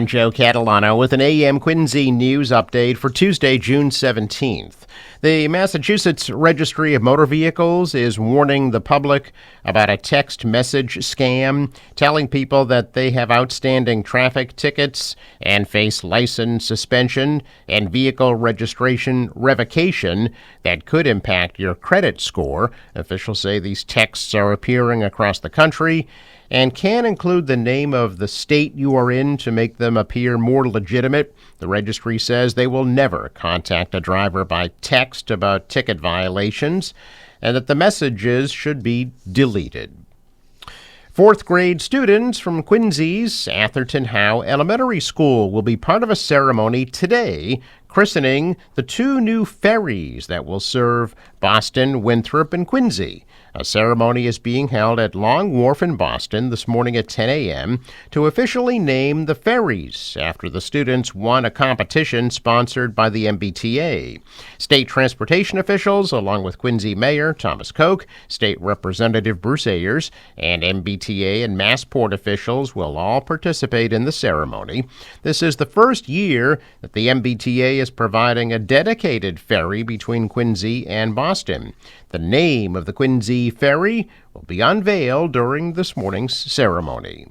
I'm Joe Catalano with an AM Quincy news update for Tuesday, June 17th. The Massachusetts Registry of Motor Vehicles is warning the public about a text message scam telling people that they have outstanding traffic tickets and face license suspension and vehicle registration revocation that could impact your credit score. Officials say these texts are appearing across the country and can include the name of the state you are in to make them appear more legitimate. The registry says they will never contact a driver by text about ticket violations and that the messages should be deleted. Fourth grade students from Quincy's Atherton Howe Elementary School will be part of a ceremony today christening the two new ferries that will serve Boston, Winthrop, and Quincy. A ceremony is being held at Long Wharf in Boston this morning at 10 a.m. to officially name the ferries after the students won a competition sponsored by the MBTA. State transportation officials, along with Quincy Mayor Thomas Koch, State Representative Bruce Ayers, and MBTA and Massport officials will all participate in the ceremony. This is the first year that the MBTA is providing a dedicated ferry between Quincy and Boston. The name of the Quincy ferry will be unveiled during this morning's ceremony.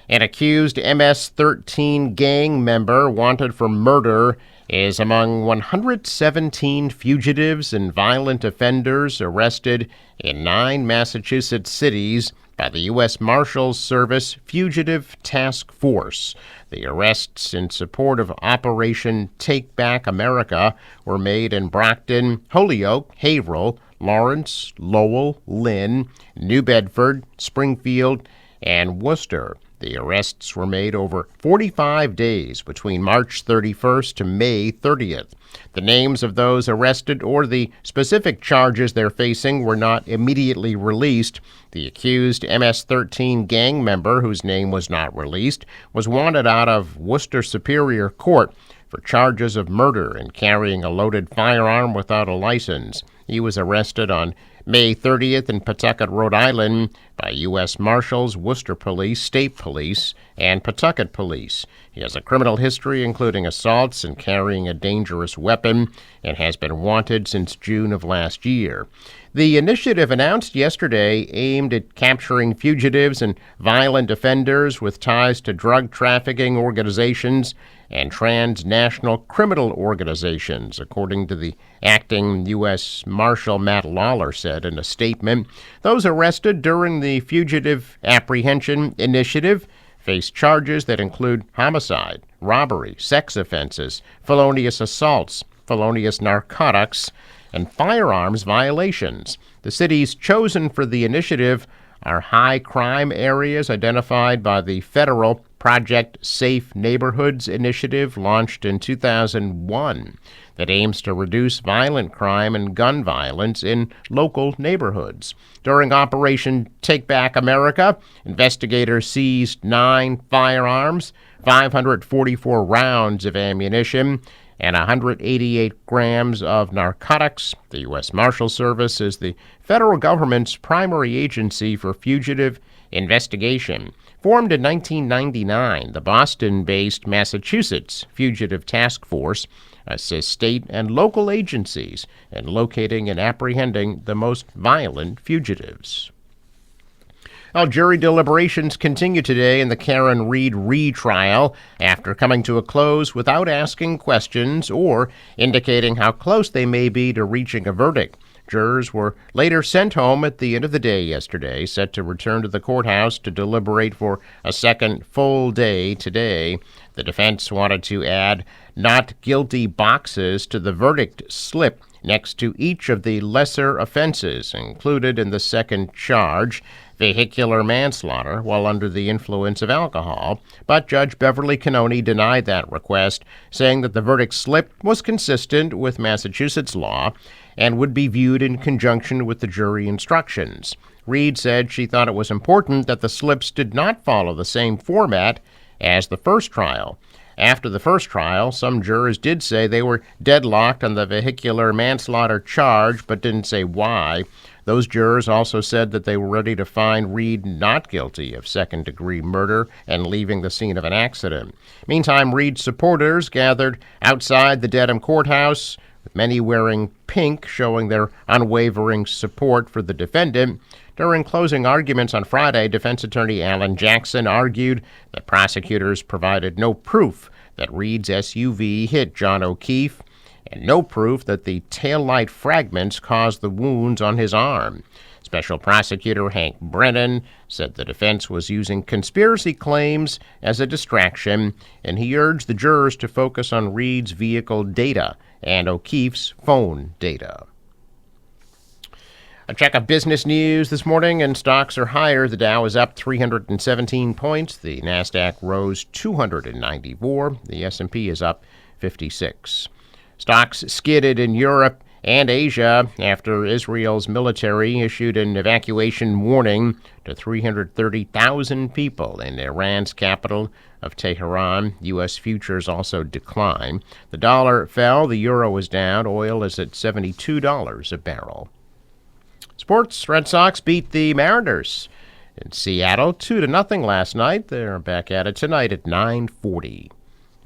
An accused MS-13 gang member wanted for murder is among 117 fugitives and violent offenders arrested in 9 Massachusetts cities by the U.S. Marshals Service Fugitive Task Force. The arrests in support of Operation Take Back America were made in Brockton, Holyoke, Haverhill, Lawrence, Lowell, Lynn, New Bedford, Springfield, and Worcester. The arrests were made over 45 days between March 31st to May 30th. The names of those arrested or the specific charges they're facing were not immediately released. The accused MS-13 gang member, whose name was not released, was wanted out of Worcester Superior Court for charges of murder and carrying a loaded firearm without a license. He was arrested on May 30th in Pawtucket, Rhode Island by U.S. Marshals, Worcester Police, State Police, and Pawtucket Police. He has a criminal history including assaults and carrying a dangerous weapon and has been wanted since June of last year. The initiative announced yesterday aimed at capturing fugitives and violent offenders with ties to drug trafficking organizations and transnational criminal organizations, according to the acting U.S. Marshal Matt Lawler said in a statement. Those arrested during the Fugitive Apprehension Initiative face charges that include homicide, robbery, sex offenses, felonious assaults, felonious narcotics, and firearms violations. The cities chosen for the initiative are high crime areas identified by the federal Project Safe Neighborhoods initiative launched in 2001 that aims to reduce violent crime and gun violence in local neighborhoods. During Operation Take Back America, investigators seized 9 firearms, 544 rounds of ammunition, and 188 grams of narcotics. The U.S. Marshals Service is the federal government's primary agency for fugitive investigation. Formed in 1999, the Boston-based Massachusetts Fugitive Task Force assists state and local agencies in locating and apprehending the most violent fugitives. Well, jury deliberations continue today in the Karen Read retrial after coming to a close without asking questions or indicating how close they may be to reaching a verdict. Jurors were later sent home at the end of the day yesterday, set to return to the courthouse to deliberate for a second full day today. The defense wanted to add not guilty boxes to the verdict slip next to each of the lesser offenses included in the second charge, vehicular manslaughter while under the influence of alcohol, but Judge Beverly Cannoni denied that request, saying that the verdict slip was consistent with Massachusetts law and would be viewed in conjunction with the jury instructions. Reed said she thought it was important that the slips did not follow the same format as the first trial. After the first trial, some jurors did say they were deadlocked on the vehicular manslaughter charge, but didn't say why. Those jurors also said that they were ready to find Reed not guilty of second-degree murder and leaving the scene of an accident. Meantime, Reed's supporters gathered outside the Dedham courthouse, with many wearing pink, showing their unwavering support for the defendant. During closing arguments on Friday, defense attorney Alan Jackson argued that prosecutors provided no proof that Reed's SUV hit John O'Keefe and no proof that the taillight fragments caused the wounds on his arm. Special prosecutor Hank Brennan said the defense was using conspiracy claims as a distraction, and he urged the jurors to focus on Reed's vehicle data and O'Keefe's phone data. A check of business news this morning, and stocks are higher. The Dow is up 317 points. The Nasdaq rose 294. The S&P is up 56. Stocks skidded in Europe and Asia after Israel's military issued an evacuation warning to 330,000 people in Iran's capital of Tehran. U.S. futures also declined. The dollar fell. The euro is down. Oil is at $72 a barrel. Sports, Red Sox beat the Mariners in Seattle 2-0 last night. They're back at it tonight at 9:40.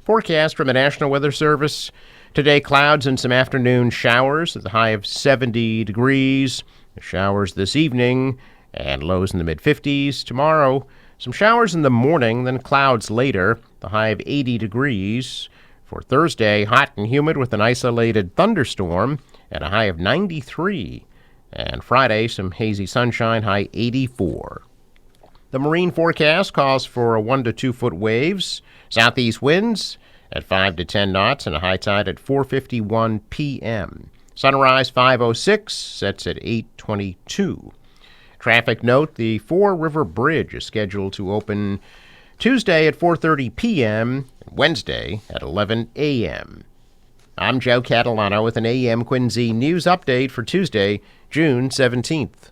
Forecast from the National Weather Service. Today, clouds and some afternoon showers at the high of 70 degrees. Showers this evening and lows in the mid-50s. Tomorrow, some showers in the morning, then clouds later. The high of 80 degrees. For Thursday, hot and humid with an isolated thunderstorm at a high of 93. And Friday, some hazy sunshine, high 84. The marine forecast calls for 1 to 2 foot waves, southeast winds at 5 to 10 knots, and a high tide at 4:51 p.m. Sunrise 5:06, sets at 8:22. Traffic note, the Four River Bridge is scheduled to open Tuesday at 4:30 p.m., and Wednesday at 11 a.m. I'm Joe Catalano with an AM Quincy news update for Tuesday, June 17th.